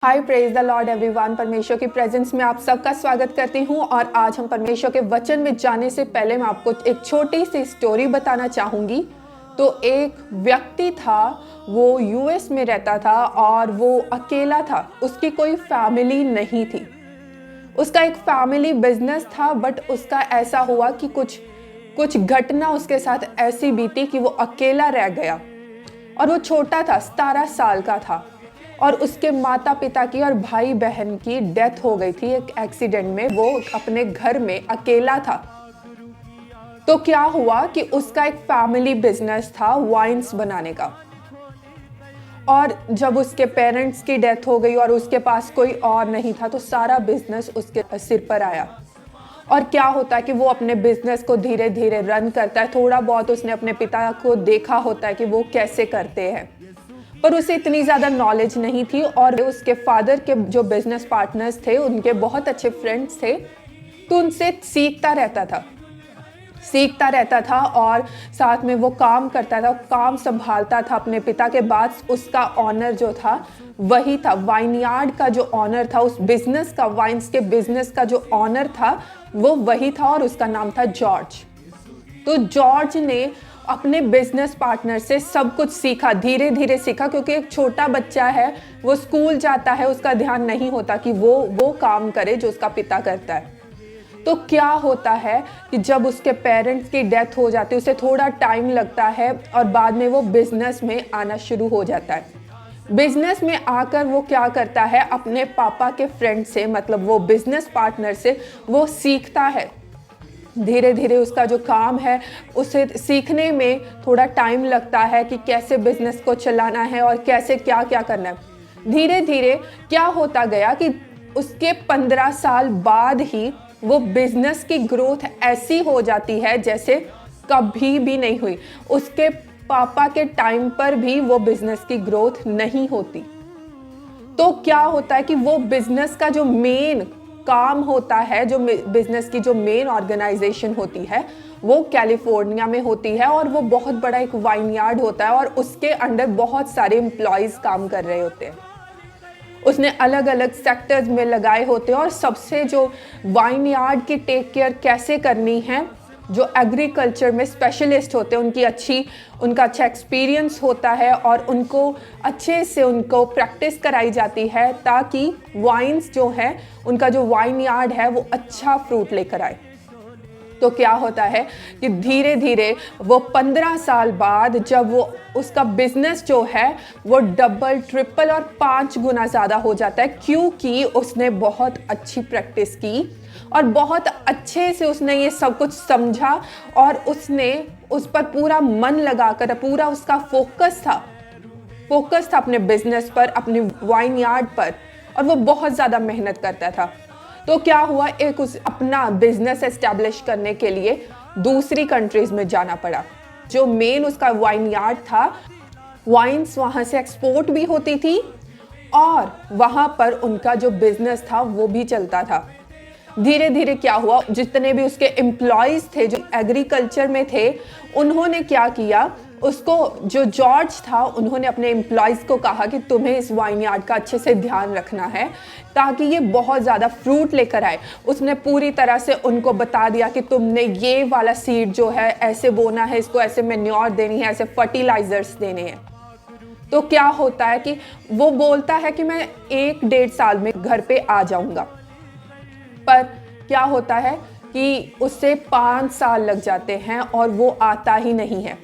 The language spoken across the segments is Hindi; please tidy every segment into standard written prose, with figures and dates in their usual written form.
Hi, praise the Lord everyone. परमेश्वर की प्रेजेंस में आप सबका स्वागत करती हूँ। और आज हम परमेश्वर के वचन में जाने से पहले मैं आपको एक छोटी सी स्टोरी बताना चाहूँगी। तो एक व्यक्ति था, वो यूएस में रहता था और वो अकेला था, उसकी कोई फैमिली नहीं थी। उसका एक फैमिली बिजनेस था, बट उसका ऐसा हुआ कि कुछ घटना उसके साथ ऐसी बीती कि वो अकेला रह गया। और वो छोटा था, 17 साल का था, और उसके माता पिता की और भाई बहन की डेथ हो गई थी एक एक्सीडेंट में। वो अपने घर में अकेला था। तो क्या हुआ कि उसका एक फैमिली बिजनेस था वाइन्स बनाने का। और जब उसके पेरेंट्स की डेथ हो गई और उसके पास कोई और नहीं था, तो सारा बिजनेस उसके सिर पर आया। और क्या होता है कि वो अपने बिजनेस को धीरे धीरे रन करता है। थोड़ा बहुत उसने अपने पिता को देखा होता है कि वो कैसे करते हैं, पर उसे इतनी ज़्यादा नॉलेज नहीं थी। और उसके फादर के जो बिजनेस पार्टनर्स थे, उनके बहुत अच्छे फ्रेंड्स थे, तो उनसे सीखता रहता था और साथ में वो काम करता था, काम संभालता था अपने पिता के बाद। उसका ऑनर जो था वही था, वाइनयार्ड का जो ऑनर था, उस बिजनेस का, वाइन्स के बिजनेस का जो ऑनर था वो वही था, और उसका नाम था जॉर्ज। तो जॉर्ज ने अपने बिजनेस पार्टनर से सब कुछ सीखा, धीरे धीरे सीखा, क्योंकि एक छोटा बच्चा है, वो स्कूल जाता है, उसका ध्यान नहीं होता कि वो काम करे जो उसका पिता करता है। तो क्या होता है कि जब उसके पेरेंट्स की डेथ हो जाती है, उसे थोड़ा टाइम लगता है और बाद में वो बिजनेस में आना शुरू हो जाता है। बिजनेस में आकर वो क्या करता है, अपने पापा के फ्रेंड से, मतलब वो बिजनेस पार्टनर से वो सीखता है। धीरे धीरे उसका जो काम है, उसे सीखने में थोड़ा टाइम लगता है कि कैसे बिजनेस को चलाना है और कैसे क्या क्या करना है। धीरे धीरे क्या होता गया कि उसके 15 साल बाद ही वो बिजनेस की ग्रोथ ऐसी हो जाती है जैसे कभी भी नहीं हुई। उसके पापा के टाइम पर भी वो बिजनेस की ग्रोथ नहीं होती। तो क्या होता है कि वो बिजनेस का जो मेन काम होता है, जो बिजनेस की जो मेन ऑर्गेनाइजेशन होती है, वो कैलिफोर्निया में होती है, और वो बहुत बड़ा एक वाइनयार्ड होता है, और उसके अंडर बहुत सारे एम्प्लॉयज काम कर रहे होते हैं। उसने अलग अलग सेक्टर्स में लगाए होते हैं, और सबसे जो वाइनयार्ड की टेक केयर कैसे करनी है, जो एग्रीकल्चर में स्पेशलिस्ट होते हैं, उनका अच्छा एक्सपीरियंस होता है, और उनको अच्छे से उनको प्रैक्टिस कराई जाती है, ताकि वाइन्स जो है, उनका जो वाइनयार्ड है, वो अच्छा फ्रूट लेकर आए। तो क्या होता है कि धीरे धीरे वो 15 साल बाद, जब वो उसका बिजनेस जो है वो डबल, ट्रिपल और 5 गुना ज़्यादा हो जाता है, क्योंकि उसने बहुत अच्छी प्रैक्टिस की और बहुत अच्छे से उसने ये सब कुछ समझा, और उसने उस पर पूरा मन लगाकर, पूरा उसका फोकस था अपने बिजनेस पर, अपने वाइनयार्ड पर, और वो बहुत ज़्यादा मेहनत करता था। तो क्या हुआ, एक उस अपना बिजनेस एस्टैब्लिश करने के लिए दूसरी कंट्रीज में जाना पड़ा। जो मेन उसका वाइनयार्ड था, वाइन्स वहाँ से एक्सपोर्ट भी होती थी, और वहाँ पर उनका जो बिजनेस था वो भी चलता था। धीरे धीरे क्या हुआ, जितने भी उसके एम्प्लॉयज थे जो एग्रीकल्चर में थे, उन्होंने क्या किया, उसको, जो जॉर्ज था, उन्होंने अपने एम्प्लॉयज को कहा कि तुम्हें इस वाइनयार्ड का अच्छे से ध्यान रखना है, ताकि ये बहुत ज़्यादा फ्रूट लेकर आए। उसने पूरी तरह से उनको बता दिया कि तुमने ये वाला सीड जो है ऐसे बोना है, इसको ऐसे मैन्योर देनी है, ऐसे फर्टिलाइजर्स देने हैं। तो क्या होता है कि वो बोलता है कि मैं 1-1.5 साल में घर पे आ जाऊंगा, पर क्या होता है कि उससे 5 साल लग जाते हैं और वो आता ही नहीं है।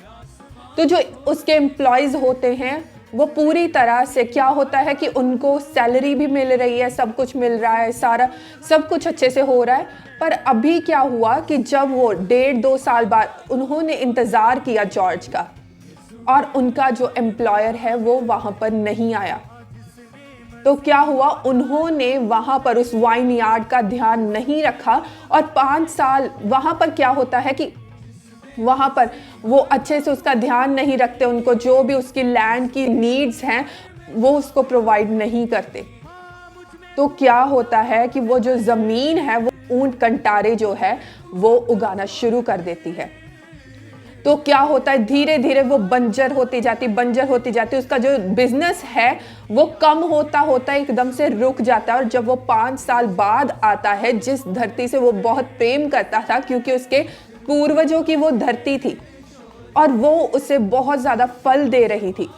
तो जो उसके एम्प्लॉयज होते हैं, वो पूरी तरह से, क्या होता है कि उनको सैलरी भी मिल रही है, सब कुछ मिल रहा है, सारा सब कुछ अच्छे से हो रहा है, पर अभी क्या हुआ कि जब वो 1.5-2 साल बाद उन्होंने इंतज़ार किया जॉर्ज का, और उनका जो एम्प्लॉयर है वो वहाँ पर नहीं आया। तो क्या हुआ, उन्होंने वहाँ पर उस वाइनयार्ड का ध्यान नहीं रखा, और 5 साल वहाँ पर क्या होता है कि वहाँ पर वो अच्छे से उसका ध्यान नहीं रखते, उनको जो भी उसकी लैंड की नीड्स हैं वो उसको प्रोवाइड नहीं करते। तो क्या होता है कि वो जो ज़मीन है, वो ऊंट कंटारे जो है वो उगाना शुरू कर देती है। तो क्या होता है, धीरे धीरे वो बंजर होती जाती, उसका जो बिजनेस है वो कम होता होता एकदम से रुक जाता है। और जब वो 5 साल बाद आता है, जिस धरती से वो बहुत प्रेम करता था, क्योंकि उसके पूर्वजों की वो धरती थी और वो उसे बहुत ज़्यादा फल दे रही थी,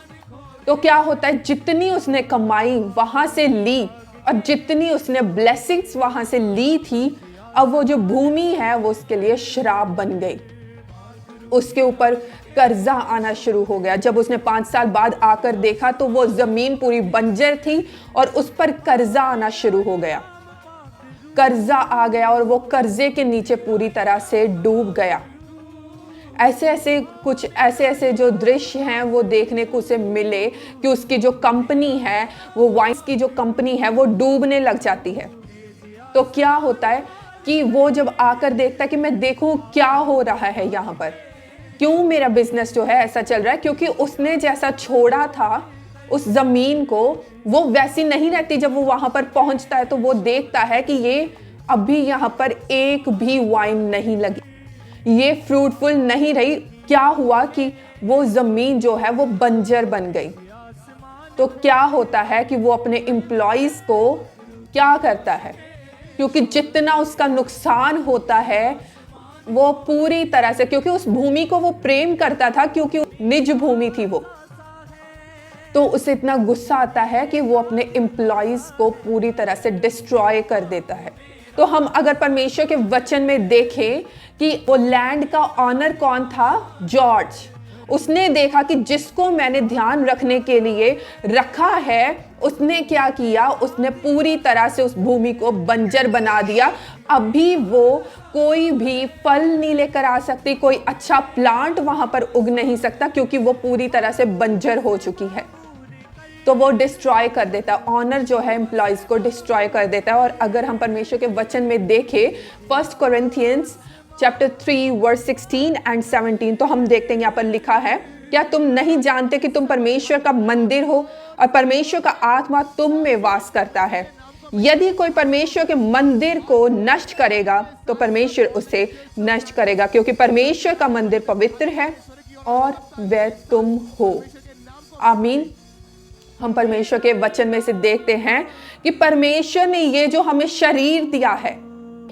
तो क्या होता है, जितनी उसने कमाई वहाँ से ली और जितनी उसने ब्लेसिंग्स वहाँ से ली थी, अब वो जो भूमि है वो उसके लिए श्राप बन गई। उसके ऊपर कर्जा आना शुरू हो गया। जब उसने 5 साल बाद आकर देखा तो वो जमीन पूरी बंजर थी और उस पर कर्जा आना शुरू हो गया। कर्जा आ गया और वो कर्जे के नीचे पूरी तरह से डूब गया। ऐसे ऐसे जो दृश्य हैं वो देखने को उसे मिले कि उसकी जो कंपनी है, वो वाइन्स की जो कंपनी है, वो डूबने लग जाती है। तो क्या होता है कि वो जब आकर देखता है कि मैं देखूं क्या हो रहा है यहाँ पर, क्यों मेरा बिजनेस जो है ऐसा चल रहा है, क्योंकि उसने जैसा छोड़ा था उस जमीन को वो वैसी नहीं रहती। जब वो वहां पर पहुंचता है तो वो देखता है कि ये अभी यहाँ पर एक भी वाइन नहीं लगी, ये फ्रूटफुल नहीं रही। क्या हुआ कि वो जमीन जो है वो बंजर बन गई। तो क्या होता है कि वो अपने एम्प्लॉइज को क्या करता है, क्योंकि जितना उसका नुकसान होता है वो पूरी तरह से, क्योंकि उस भूमि को वो प्रेम करता था, क्योंकि निज भूमि थी वो, तो उसे इतना गुस्सा आता है कि वो अपने एम्प्लॉइज को पूरी तरह से डिस्ट्रॉय कर देता है। तो हम अगर परमेश्वर के वचन में देखें कि वो लैंड का ऑनर कौन था, जॉर्ज। उसने देखा कि जिसको मैंने ध्यान रखने के लिए रखा है, उसने क्या किया, उसने पूरी तरह से उस भूमि को बंजर बना दिया। अभी वो कोई भी फल नहीं लेकर आ सकती, कोई अच्छा प्लांट वहां पर उग नहीं सकता, क्योंकि वो पूरी तरह से बंजर हो चुकी है। तो वो डिस्ट्रॉय कर देता है, ऑनर जो है एम्प्लॉइज को डिस्ट्रॉय कर देता है। और अगर हम परमेश्वर के वचन में देखें 1 कोरिन्थियंस चैप्टर 3 वर्स 16 एंड 17, तो हम देखते हैं यहाँ पर लिखा है, क्या तुम नहीं जानते कि तुम परमेश्वर का मंदिर हो और परमेश्वर का आत्मा तुम में वास करता है? यदि कोई परमेश्वर के मंदिर को नष्ट करेगा तो परमेश्वर उसे नष्ट करेगा, क्योंकि परमेश्वर का मंदिर पवित्र है और वह तुम हो। आमीन। हम परमेश्वर के वचन में से देखते हैं कि परमेश्वर ने ये जो हमें शरीर दिया है,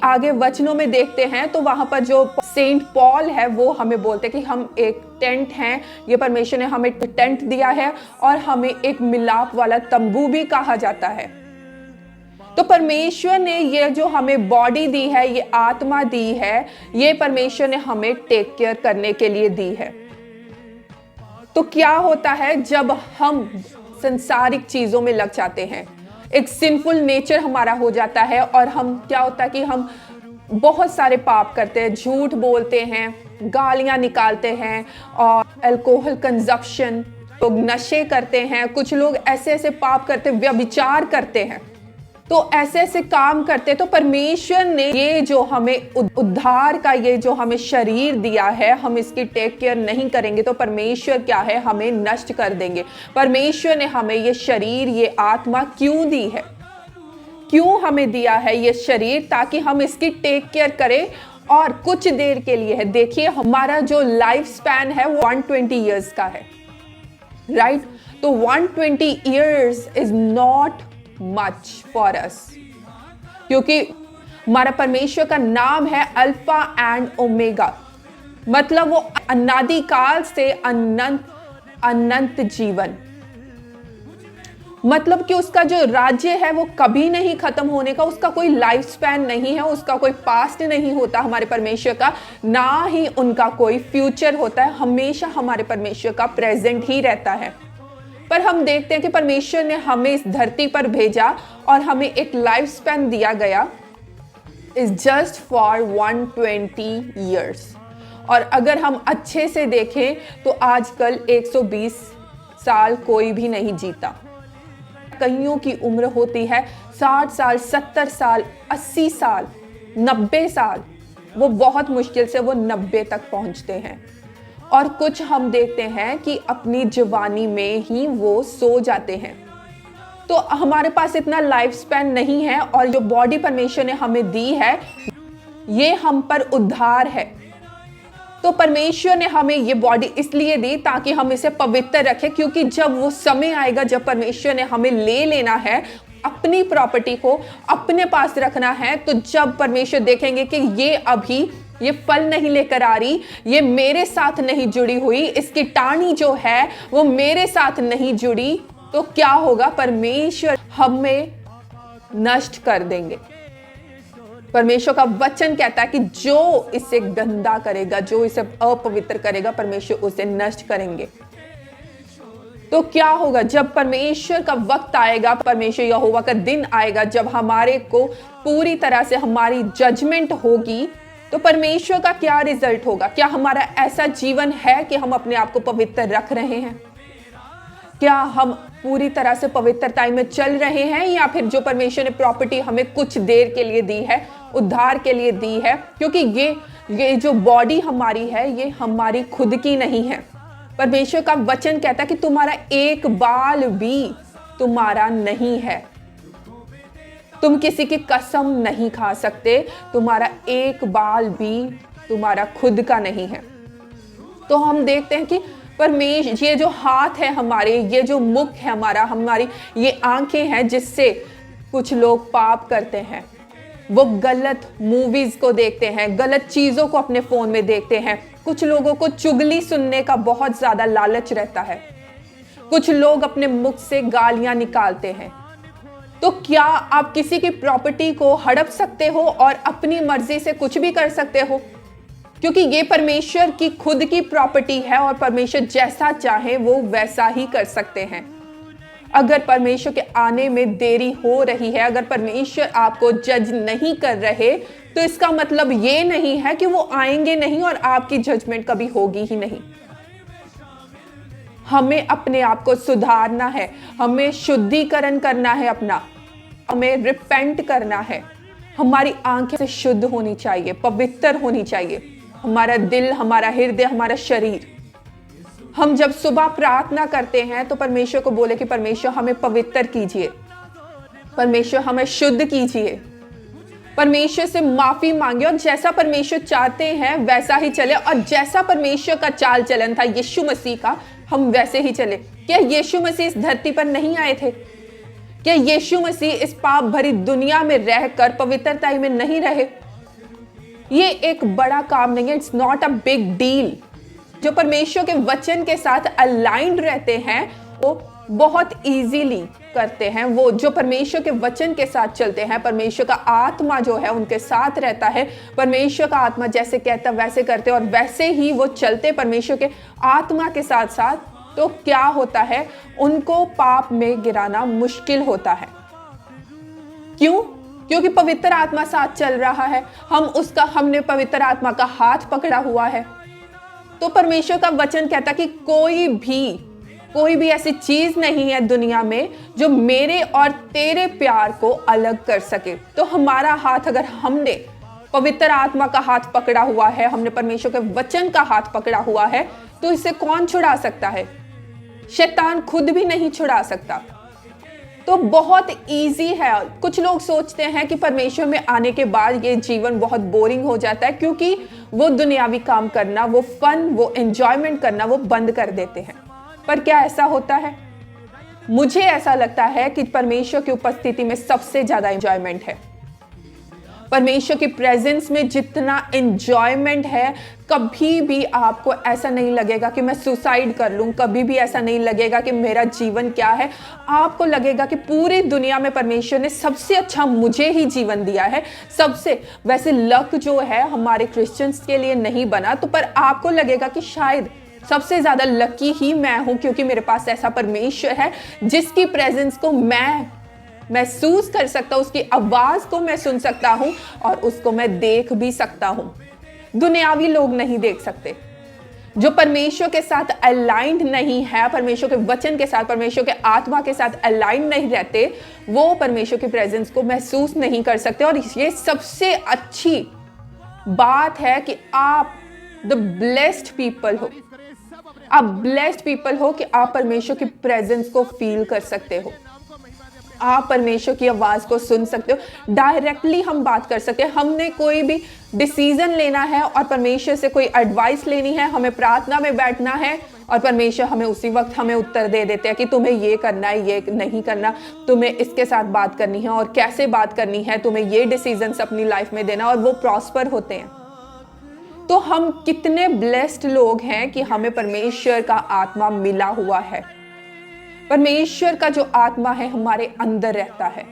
आगे वचनों में देखते हैं तो वहां पर जो सेंट पॉल है वो हमें बोलते हैं कि हम एक टेंट हैं। ये परमेश्वर ने हमें टेंट दिया है और हमें एक मिलाप वाला तंबू भी कहा जाता है। तो परमेश्वर ने ये जो हमें बॉडी दी है, ये आत्मा दी है, ये परमेश्वर ने हमें टेक केयर करने के लिए दी है। तो क्या होता है जब हम संसारिक चीजों में लग जाते हैं, एक सिंफुल नेचर हमारा हो जाता है और हम क्या होता है कि हम बहुत सारे पाप करते हैं, झूठ बोलते हैं, गालियां निकालते हैं और अल्कोहल कंजप्शन, लोग नशे करते हैं, कुछ लोग ऐसे ऐसे पाप करते, व्यभिचार करते हैं। तो ऐसे ऐसे काम करते, तो परमेश्वर ने ये जो हमें उद्धार का ये जो हमें शरीर दिया है, हम इसकी टेक केयर नहीं करेंगे तो परमेश्वर क्या है, हमें नष्ट कर देंगे। परमेश्वर ने हमें ये शरीर, ये आत्मा क्यों दी है, क्यों हमें दिया है ये शरीर, ताकि हम इसकी टेक केयर करें और कुछ देर के लिए है। देखिए हमारा जो लाइफ स्पैन है वो 120 ईयर्स का है, राइट? तो 120 years is not much for us, क्योंकि हमारा परमेश्वर का नाम है अल्फा एंड ओमेगा, मतलब वो अनादिकाल से अनंत जीवन, मतलब कि उसका जो राज्य है वो कभी नहीं खत्म होने का, उसका कोई लाइफ स्पैन नहीं है, उसका कोई पास्ट नहीं होता हमारे परमेश्वर का, ना ही उनका कोई फ्यूचर होता है, हमेशा हमारे परमेश्वर का प्रेजेंट ही रहता है। पर हम देखते हैं कि परमेश्वर ने हमें इस धरती पर भेजा और हमें एक लाइफ स्पैन दिया गया, इज जस्ट फॉर 120 ईयर्स। और अगर हम अच्छे से देखें तो आजकल 120 साल कोई भी नहीं जीता, कईयों की उम्र होती है 60 साल, 70 साल, 80 साल, 90 साल, वो बहुत मुश्किल से वो 90 तक पहुंचते हैं। और कुछ हम देखते हैं कि अपनी जवानी में ही वो सो जाते हैं। तो हमारे पास इतना लाइफ स्पैन नहीं है, और जो बॉडी परमेश्वर ने हमें दी है ये हम पर उद्धार है। तो परमेश्वर ने हमें ये बॉडी इसलिए दी ताकि हम इसे पवित्र रखें, क्योंकि जब वो समय आएगा जब परमेश्वर ने हमें ले लेना है, अपनी प्रॉपर्टी को अपने पास रखना है, तो जब परमेश्वर देखेंगे कि ये फल नहीं लेकर आ रही, ये मेरे साथ नहीं जुड़ी हुई, इसकी टाहनी जो है वो मेरे साथ नहीं जुड़ी, तो क्या होगा? परमेश्वर हमें नष्ट कर देंगे। परमेश्वर का वचन कहता है कि जो इसे गंदा करेगा, जो इसे अपवित्र करेगा, परमेश्वर उसे नष्ट करेंगे। तो क्या होगा जब परमेश्वर का वक्त आएगा, परमेश्वर यहोवा का दिन आएगा, जब हमारे को पूरी तरह से हमारी जजमेंट होगी, तो परमेश्वर का क्या रिजल्ट होगा? क्या हमारा ऐसा जीवन है कि हम अपने आप को पवित्र रख रहे हैं? क्या हम पूरी तरह से पवित्रता में चल रहे हैं, या फिर जो परमेश्वर ने प्रॉपर्टी हमें कुछ देर के लिए दी है, उद्धार के लिए दी है? क्योंकि ये जो बॉडी हमारी है, ये हमारी खुद की नहीं है। परमेश्वर का वचन कहता है कि तुम्हारा एक बाल भी तुम्हारा नहीं है, तुम किसी की कसम नहीं खा सकते, तुम्हारा एक बाल भी तुम्हारा खुद का नहीं है। तो हम देखते हैं कि परमेश्वर, ये जो हाथ है हमारे, ये जो मुख है हमारा, हमारी ये आंखें हैं जिससे कुछ लोग पाप करते हैं, वो गलत मूवीज को देखते हैं, गलत चीजों को अपने फोन में देखते हैं। कुछ लोगों को चुगली सुनने का बहुत ज्यादा लालच रहता है, कुछ लोग अपने मुख से गालियां निकालते हैं। तो क्या आप किसी की प्रॉपर्टी को हड़प सकते हो और अपनी मर्जी से कुछ भी कर सकते हो? क्योंकि ये परमेश्वर की खुद की प्रॉपर्टी है और परमेश्वर जैसा चाहे वो वैसा ही कर सकते हैं। अगर परमेश्वर के आने में देरी हो रही है, अगर परमेश्वर आपको जज नहीं कर रहे, तो इसका मतलब ये नहीं है कि वो आएंगे नहीं और आपकी जजमेंट कभी होगी ही नहीं। हमें अपने आप को सुधारना है, हमें शुद्धिकरण करना है अपना, हमें रिपेंट करना है। हमारी आंखें से शुद्ध होनी चाहिए, पवित्र होनी चाहिए, हमारा दिल, हमारा हृदय, हमारा शरीर। हम जब सुबह प्रार्थना करते हैं तो परमेश्वर को बोले कि परमेश्वर हमें पवित्र कीजिए, परमेश्वर हमें शुद्ध कीजिए, परमेश्वर से माफी मांगे और जैसा परमेश्वर चाहते हैं वैसा ही चले। और जैसा परमेश्वर का चाल चलन था यीशु मसीह का, हम वैसे ही चले। क्या यीशु मसीह इस धरती पर नहीं आए थे? क्या यीशु मसीह इस पाप भरी दुनिया में रहकर पवित्रता में नहीं रहे? ये एक बड़ा काम नहीं है, it's not a big deal. जो परमेश्वर के वचन के साथ अलाइंड रहते हैं वो बहुत इजीली करते हैं। वो जो परमेश्वर के वचन के साथ चलते हैं, परमेश्वर का आत्मा जो है उनके साथ रहता है, परमेश्वर का आत्मा जैसे कहता वैसे करते और वैसे ही वो चलते परमेश्वर के आत्मा के साथ साथ, तो क्या होता है? उनको पाप में गिराना मुश्किल होता है। क्यों? क्योंकि पवित्र आत्मा साथ चल रहा है, हमने पवित्र आत्मा का हाथ पकड़ा हुआ है। तो परमेश्वर का वचन कहता कि कोई भी ऐसी चीज नहीं है दुनिया में जो मेरे और तेरे प्यार को अलग कर सके। तो हमारा हाथ, अगर हमने पवित्र आत्मा का हाथ पकड़ा हुआ है, हमने परमेश्वर के वचन का हाथ पकड़ा हुआ है, तो इसे कौन छुड़ा सकता है? शैतान खुद भी नहीं छुड़ा सकता। तो बहुत इजी है। कुछ लोग सोचते हैं कि परमेश्वर में आने के बाद ये जीवन बहुत बोरिंग हो जाता है, क्योंकि वो दुनियावी काम करना, वो फन, वो एंजॉयमेंट करना वो बंद कर देते हैं। पर क्या ऐसा होता है? मुझे ऐसा लगता है कि परमेश्वर की उपस्थिति में सबसे ज्यादा एंजॉयमेंट है। परमेश्वर की प्रेजेंस में जितना एंजॉयमेंट है, कभी भी आपको ऐसा नहीं लगेगा कि मैं सुसाइड कर लूं, कभी भी ऐसा नहीं लगेगा कि मेरा जीवन क्या है। आपको लगेगा कि पूरी दुनिया में परमेश्वर ने सबसे अच्छा मुझे ही जीवन दिया है। सबसे वैसे लक जो है हमारे क्रिश्चियंस के लिए नहीं बना, तो पर आपको लगेगा कि शायद सबसे ज्यादा लकी ही मैं हूं, क्योंकि मेरे पास ऐसा परमेश्वर है जिसकी प्रेजेंस को मैं महसूस कर सकता हूं, उसकी आवाज को मैं सुन सकता हूं और उसको मैं देख भी सकता हूं। दुनियावी लोग नहीं देख सकते। जो परमेश्वर के साथ अलाइंड नहीं है, परमेश्वर के वचन के साथ, परमेश्वर के आत्मा के साथ अलाइंड नहीं रहते, वो परमेश्वर की प्रेजेंस को महसूस नहीं कर सकते। और ये सबसे अच्छी बात है कि आप द ब्लेस्ड पीपल हो, आप ब्लेस्ड पीपल हो कि आप परमेश्वर की प्रेजेंस को फील कर सकते हो। आप परमेश्वर की आवाज को सुन सकते हो, डायरेक्टली हम बात कर सकते हैं। हमने कोई भी डिसीजन लेना है और परमेश्वर से कोई एडवाइस लेनी है, हमें प्रार्थना में बैठना है और परमेश्वर हमें उसी वक्त हमें उत्तर दे देते हैं कि तुम्हें ये करना है, ये नहीं करना, तुम्हें इसके साथ बात करनी है और कैसे बात करनी है, तुम्हें ये डिसीजंस अपनी लाइफ में देना, और वो प्रॉस्पर होते हैं। तो हम कितने ब्लेस्ड लोग हैं कि हमें परमेश्वर का आत्मा मिला हुआ है। परमेश्वर का जो आत्मा है हमारे अंदर रहता है।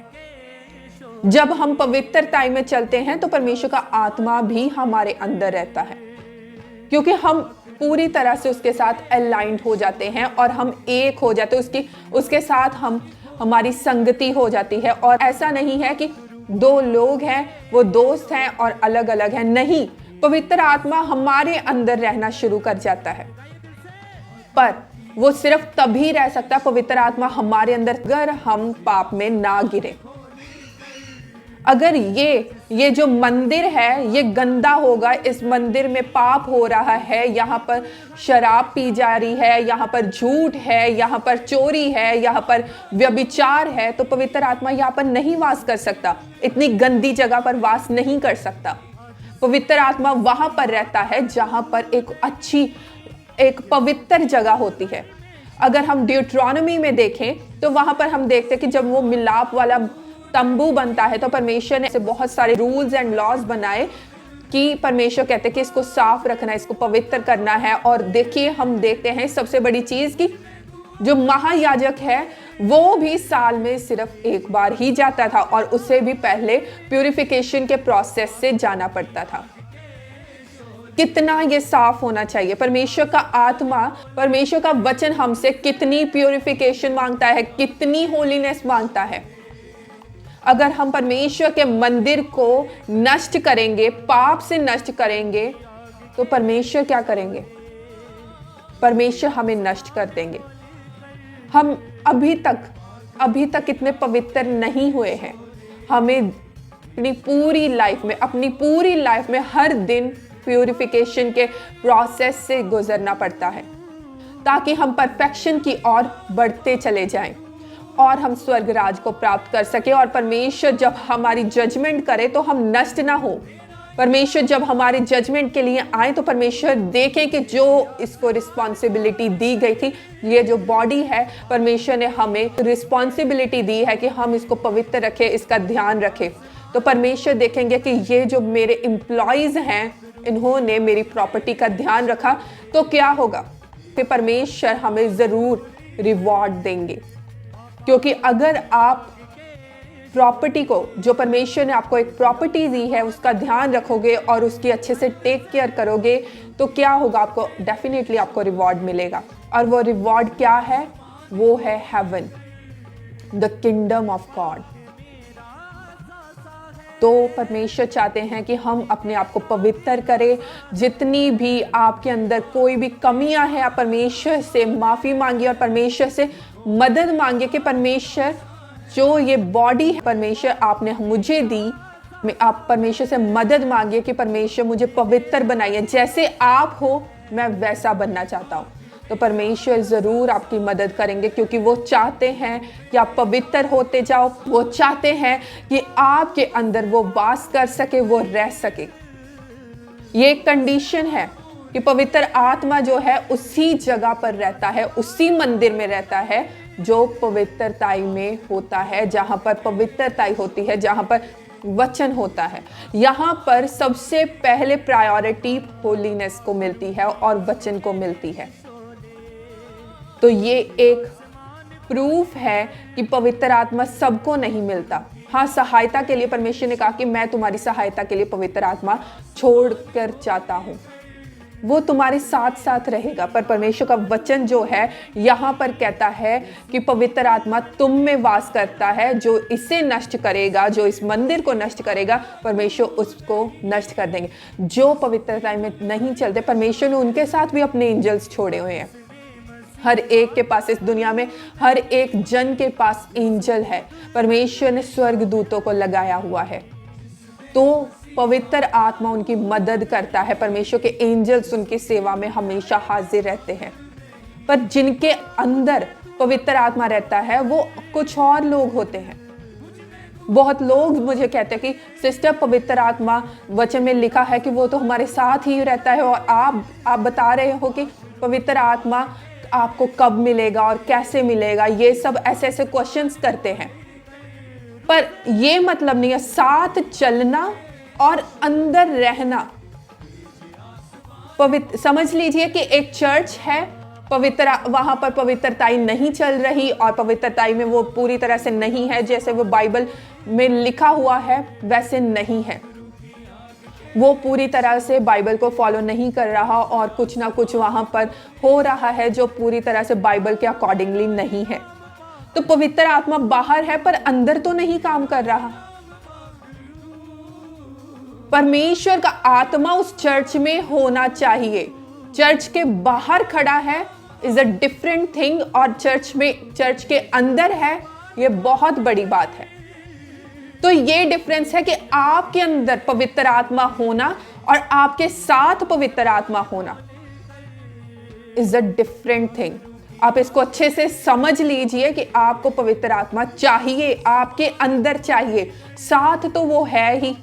जब हम पवित्रता में चलते हैं तो परमेश्वर का आत्मा भी हमारे अंदर रहता है, क्योंकि हम पूरी तरह से उसके साथ अलाइंड हो जाते हैं और हम एक हो जाते हैं, उसके साथ हमारी संगति हो जाती है। और ऐसा नहीं है कि दो लोग हैं, वो दोस्त हैं और अलग अलग हैं, नहीं, पवित्र आत्मा हमारे अंदर रहना शुरू कर जाता है। पर वो सिर्फ तभी रह सकता है, पवित्र आत्मा हमारे अंदर, अगर हम पाप में ना गिरे। अगर ये जो मंदिर है ये गंदा होगा, इस मंदिर में पाप हो रहा है, यहाँ पर शराब पी जा रही है, यहाँ पर झूठ है, यहाँ पर चोरी है, यहाँ पर व्यभिचार है, तो पवित्र आत्मा यहाँ पर नहीं वास कर सकता, इतनी गंदी जगह पर वास नहीं कर सकता। पवित्र आत्मा वहां पर रहता है जहां पर एक पवित्र जगह होती है। अगर हम ड्यूट्रॉनमी में देखें तो वहां पर हम देखते हैं कि जब वो मिलाप वाला तंबू बनता है तो परमेश्वर ने बहुत सारे रूल्स एंड लॉज बनाए कि परमेश्वर कहते हैं कि इसको साफ रखना है, इसको पवित्र करना है। और देखिए, हम देखते हैं सबसे बड़ी चीज कि जो महायाजक है वो भी साल में सिर्फ एक बार ही जाता था और उससे भी पहले प्यूरिफिकेशन के प्रोसेस से जाना पड़ता था। कितना ये साफ होना चाहिए। परमेश्वर का आत्मा, परमेश्वर का वचन हमसे कितनी प्यूरिफिकेशन मांगता है, कितनी होलीनेस मांगता है। अगर हम परमेश्वर के मंदिर को नष्ट करेंगे, पाप से नष्ट करेंगे, तो परमेश्वर क्या करेंगे? परमेश्वर हमें नष्ट कर देंगे। हम अभी तक इतने पवित्र नहीं हुए हैं। हमें अपनी पूरी लाइफ में हर दिन प्यूरिफिकेशन के प्रोसेस से गुजरना पड़ता है ताकि हम परफेक्शन की ओर बढ़ते चले जाएं और हम स्वर्ग राज को प्राप्त कर सके। और परमेश्वर जब हमारी जजमेंट करे तो हम नष्ट ना हो। परमेश्वर जब हमारे जजमेंट के लिए आए तो परमेश्वर देखे कि जो इसको रिस्पॉन्सिबिलिटी दी गई थी, ये जो बॉडी है, परमेश्वर ने हमें रिस्पॉन्सिबिलिटी दी है कि हम इसको पवित्र रखें, इसका ध्यान रखें। तो परमेश्वर देखेंगे कि ये जो मेरे एम्प्लॉयज हैं, इन्होंने मेरी प्रॉपर्टी का ध्यान रखा, तो क्या होगा? फिर परमेश्वर हमें जरूर रिवॉर्ड देंगे। क्योंकि अगर आप प्रॉपर्टी को, जो परमेश्वर ने आपको एक प्रॉपर्टी दी है, उसका ध्यान रखोगे और उसकी अच्छे से टेक केयर करोगे, तो क्या होगा? आपको डेफिनेटली आपको रिवॉर्ड मिलेगा। और वो रिवॉर्ड क्या है? वो है heaven, the kingdom of God. तो परमेश्वर चाहते हैं कि हम अपने आप को पवित्र करें। जितनी भी आपके अंदर कोई भी कमियां हैं, आप परमेश्वर से माफ़ी मांगिए और परमेश्वर से मदद मांगिए कि परमेश्वर, जो ये बॉडी है परमेश्वर आपने मुझे दी, आप परमेश्वर से मदद मांगिए कि परमेश्वर मुझे पवित्र बनाइए, जैसे आप हो मैं वैसा बनना चाहता हूँ। तो परमेश्वर ज़रूर आपकी मदद करेंगे, क्योंकि वो चाहते हैं कि आप पवित्र होते जाओ। वो चाहते हैं कि आपके अंदर वो वास कर सके, वो रह सके। ये एक कंडीशन है कि पवित्र आत्मा जो है उसी जगह पर रहता है, उसी मंदिर में रहता है जो पवित्रताई में होता है, जहाँ पर पवित्रताई होती है, जहाँ पर वचन होता है। यहाँ पर सबसे पहले प्रायोरिटी होलीनेस को मिलती है और वचन को मिलती है। तो ये एक प्रूफ है कि पवित्र आत्मा सबको नहीं मिलता। हाँ, सहायता के लिए परमेश्वर ने कहा कि मैं तुम्हारी सहायता के लिए पवित्र आत्मा छोड़कर जाता हूँ, वो तुम्हारे साथ साथ रहेगा। पर परमेश्वर का वचन जो है यहाँ पर कहता है कि पवित्र आत्मा तुम में वास करता है। जो इसे नष्ट करेगा, जो इस मंदिर को नष्ट करेगा, परमेश्वर उसको नष्ट कर देंगे। जो पवित्रता में नहीं चलते, परमेश्वर ने उनके साथ भी अपने एंजल्स छोड़े हुए हैं। हर एक के पास, इस दुनिया में हर एक जन के पास एंजल है। परमेश्वर ने स्वर्गदूतों को लगाया हुआ है, तो पवित्र आत्मा उनकी मदद करता है। परमेश्वर के एंजल्स उनकी सेवा में हमेशा हाजिर रहते हैं। पर जिनके अंदर पवित्र आत्मा रहता है वो कुछ और लोग होते हैं। बहुत लोग मुझे कहते हैं कि सिस्टर पवित्र आत्मा वचन में लिखा है कि वो तो हमारे साथ ही रहता है, और आप बता रहे हो कि पवित्र आत्मा आपको कब मिलेगा और कैसे मिलेगा, ये सब ऐसे ऐसे क्वेश्चंस करते हैं। पर ये मतलब नहीं है साथ चलना और अंदर रहना। समझ लीजिए कि एक चर्च है, वहां पर पवित्रताई नहीं चल रही, और पवित्रताई में वो पूरी तरह से नहीं है जैसे वो बाइबल में लिखा हुआ है वैसे नहीं है, वो पूरी तरह से बाइबल को फॉलो नहीं कर रहा, और कुछ ना कुछ वहां पर हो रहा है जो पूरी तरह से बाइबल के अकॉर्डिंगली नहीं है। तो पवित्र आत्मा बाहर है पर अंदर तो नहीं काम कर रहा। परमेश्वर का आत्मा उस चर्च में होना चाहिए। चर्च के बाहर खड़ा है इज अ डिफरेंट थिंग, और चर्च के अंदर है, ये बहुत बड़ी बात है। तो ये डिफरेंस है कि आपके अंदर पवित्र आत्मा होना और आपके साथ पवित्र आत्मा होना इज अ डिफरेंट थिंग। आप इसको अच्छे से समझ लीजिए कि आपको पवित्र आत्मा चाहिए, आपके अंदर चाहिए, साथ तो वो है ही।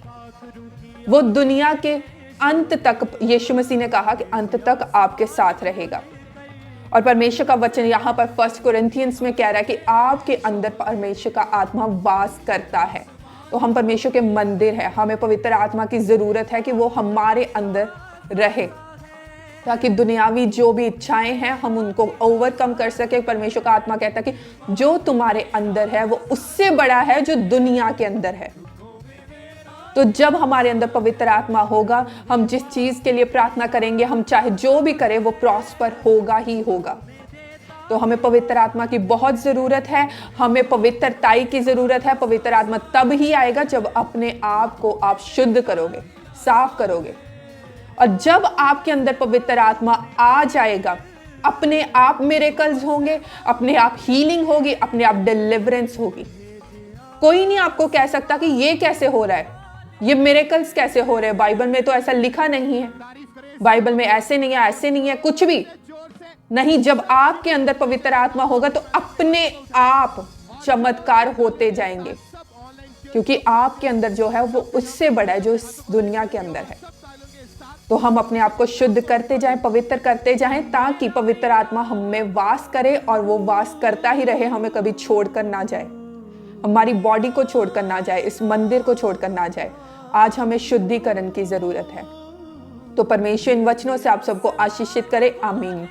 वो दुनिया के अंत तक, यीशु मसीह ने कहा कि अंत तक आपके साथ रहेगा। और परमेश्वर का वचन यहाँ पर 1 कोरिन्थियंस में कह रहा है कि आपके अंदर परमेश्वर का आत्मा वास करता है। तो हम परमेश्वर के मंदिर है, हमें पवित्र आत्मा की जरूरत है कि वो हमारे अंदर रहे, ताकि दुनियावी जो भी इच्छाएं हैं हम उनको ओवरकम कर सके। परमेश्वर का आत्मा कहता है कि जो तुम्हारे अंदर है वो उससे बड़ा है जो दुनिया के अंदर है। तो जब हमारे अंदर पवित्र आत्मा होगा, हम जिस चीज के लिए प्रार्थना करेंगे, हम चाहे जो भी करें, वो प्रॉस्पर होगा ही होगा। तो हमें पवित्र आत्मा की बहुत जरूरत है, हमें पवित्रताई की जरूरत है। पवित्र आत्मा तब ही आएगा जब अपने आप को आप शुद्ध करोगे, साफ करोगे। और जब आपके अंदर पवित्र आत्मा आ जाएगा, अपने आप मिरेकल्स होंगे, अपने आप हीलिंग होगी, अपने आप डिलीवरेंस होगी। कोई नहीं आपको कह सकता कि ये कैसे हो रहा है, ये मिरेकल्स कैसे हो रहे हैं, बाइबल में तो ऐसा लिखा नहीं है, बाइबल में ऐसे नहीं है, ऐसे नहीं है, कुछ भी नहीं। जब आपके अंदर पवित्र आत्मा होगा तो अपने आप चमत्कार होते जाएंगे, क्योंकि आपके अंदर जो है वो उससे बड़ा है जो इस दुनिया के अंदर है। तो हम अपने आप को शुद्ध करते जाएं, पवित्र करते जाएं, ताकि पवित्र आत्मा हम में वास करे, और वो वास करता ही रहे, हमें कभी छोड़कर ना जाए, हमारी बॉडी को छोड़कर ना जाए, इस मंदिर को छोड़कर ना जाए। आज हमें शुद्धिकरण की जरूरत है। तो परमेश्वर इन वचनों से आप सबको आशीषित करे। आमीन।